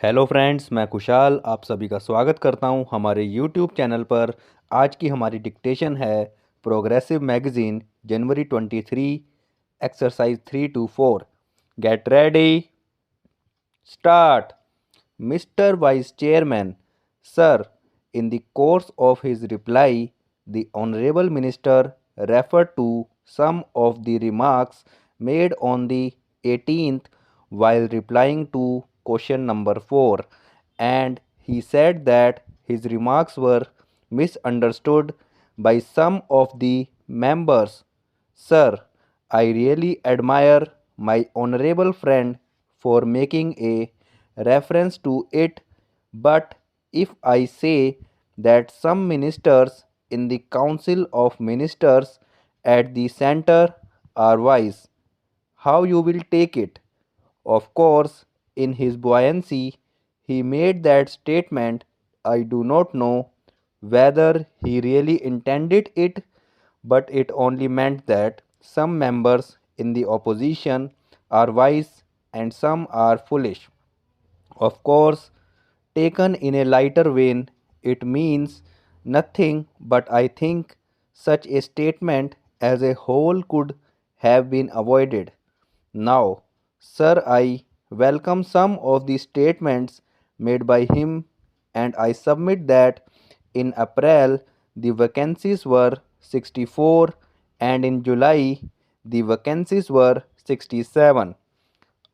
Hello friends, मैं खुशाल आप सभी का स्वागत करता हूं हमारे यूट्यूब चैनल पर। आज की हमारी डिक्टेशन है progressive magazine January 23 exercise 3 to 4। Get ready, start. Mr. Vice Chairman, Sir, in the course of his reply, the Honorable Minister referred to some of the remarks made on the 18th while replying to question number 4, and he said that his remarks were misunderstood by some of the members. Sir, I really admire my honorable friend for making a reference to it, but if I say that some ministers in the Council of Ministers at the center are wise, how you will take it? Of course, in his buoyancy, he made that statement. I do not know whether he really intended it, but it only meant that some members in the opposition are wise and some are foolish. Of course, taken in a lighter vein, it means nothing, but I think such a statement as a whole could have been avoided. Now, Sir, I welcome some of the statements made by him, and I submit that in April the vacancies were 64 and in July the vacancies were 67.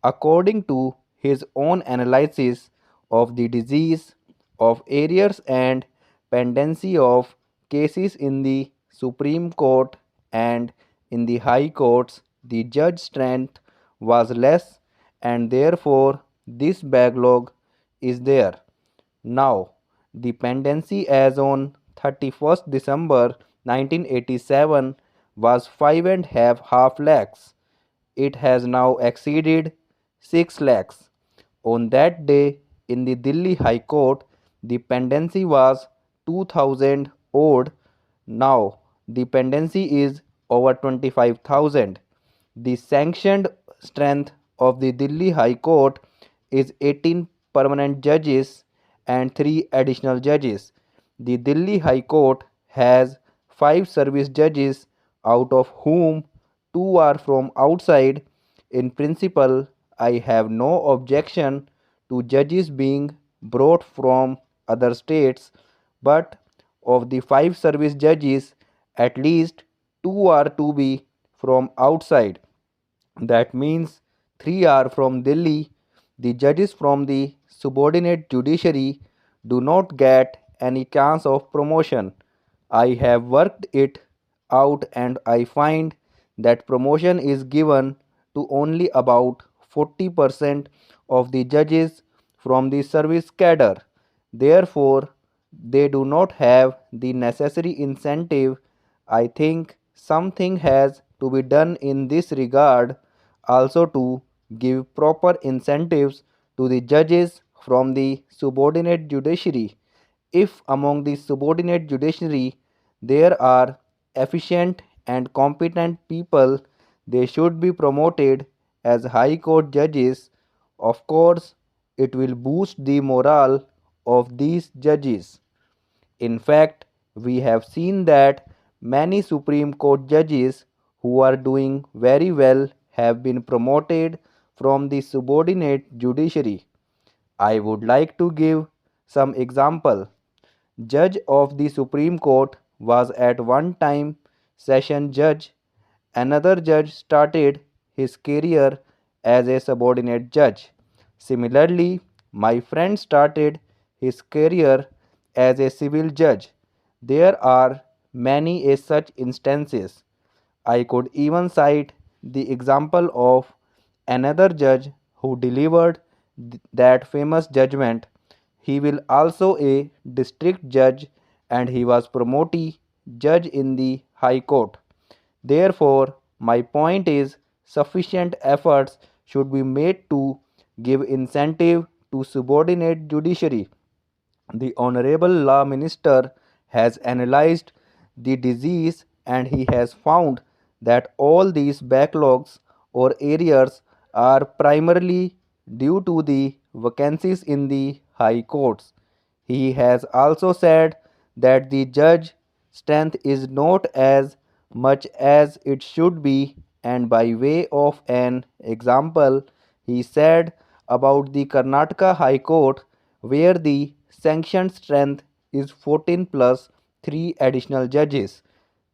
According to his own analysis of the disease of arrears and pendency of cases in the Supreme Court and in the High Courts, the judge strength was less and therefore this backlog is there. Now, the pendency as on 31st December 1987 was 5.5 lakhs. It has now exceeded 6 lakhs. On that day, in the Delhi High Court, the pendency was 2000 odd. Now, the pendency is over 25,000. The sanctioned strength of the Delhi High Court is 18 permanent judges and 3 additional judges. The Delhi High Court has 5 service judges, out of whom 2 are from outside. In principle, I have no objection to judges being brought from other states, but of the 5 service judges, at least 2 are to be from outside. That means 3 are from Delhi. The judges from the subordinate judiciary do not get any chance of promotion. I have worked it out and I find that promotion is given to only about 40% of the judges from the service cadre. Therefore, they do not have the necessary incentive. I think something has to be done in this regard also to give proper incentives to the judges from the subordinate judiciary. If among the subordinate judiciary there are efficient and competent people, they should be promoted as High Court judges. Of course, it will boost the morale of these judges. In fact, we have seen that many Supreme Court judges who are doing very well have been promoted from the subordinate judiciary. I would like to give some example. Judge of the Supreme Court was at one time session judge. Another judge started his career as a subordinate judge. Similarly, my friend started his career as a civil judge. There are many such instances. I could even cite the example of another judge who delivered that famous judgment. He will also a district judge and he was promotee judge in the High Court. Therefore, my point is sufficient efforts should be made to give incentive to subordinate judiciary. The Honorable Law Minister has analyzed the disease and he has found that all these backlogs or arrears are primarily due to the vacancies in the high courts. He has also said that the judge strength is not as much as it should be, and by way of an example, he said about the Karnataka High Court, where the sanctioned strength is 14 plus 3 additional judges.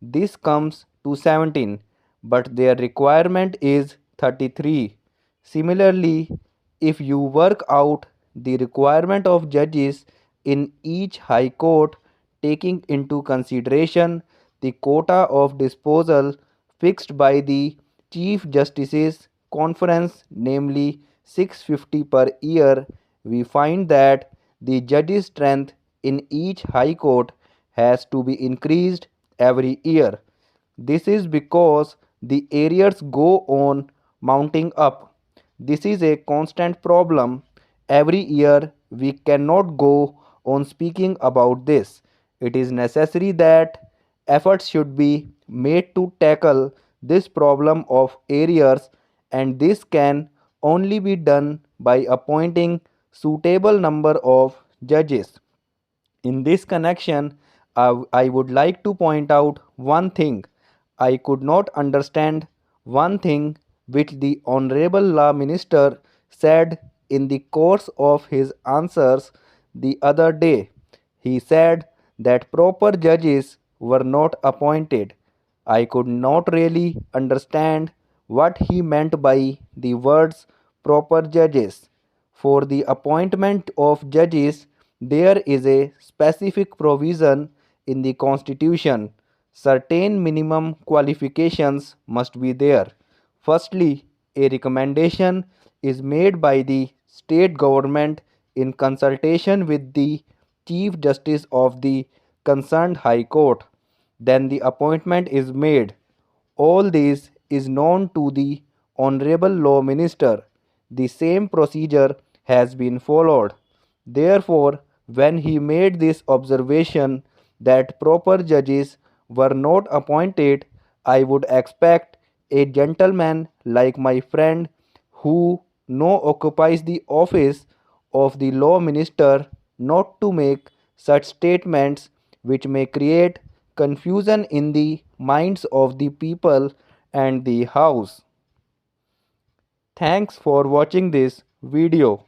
This comes to 17, but their requirement is 33. Similarly, if you work out the requirement of judges in each high court, taking into consideration the quota of disposal fixed by the Chief Justice's conference, namely 650 per year, we find that the judges' strength in each high court has to be increased every year. This is because the arrears go on mounting up. This is a constant problem. Every year we cannot go on speaking about this. It is necessary that efforts should be made to tackle this problem of arrears, and this can only be done by appointing suitable number of judges. In this connection, I would like to point out one thing. I could not understand one thing which the Honorable Law Minister said in the course of his answers the other day. He said that proper judges were not appointed. I could not really understand what he meant by the words proper judges. For the appointment of judges, there is a specific provision in the Constitution. Certain minimum qualifications must be there. Firstly, a recommendation is made by the state government in consultation with the Chief Justice of the concerned High Court. Then the appointment is made. All this is known to the Honorable Law Minister. The same procedure has been followed. Therefore, when he made this observation that proper judges were not appointed, I would expect a gentleman like my friend who now occupies the office of the law minister not to make such statements which may create confusion in the minds of the people and the house. Thanks for watching this video.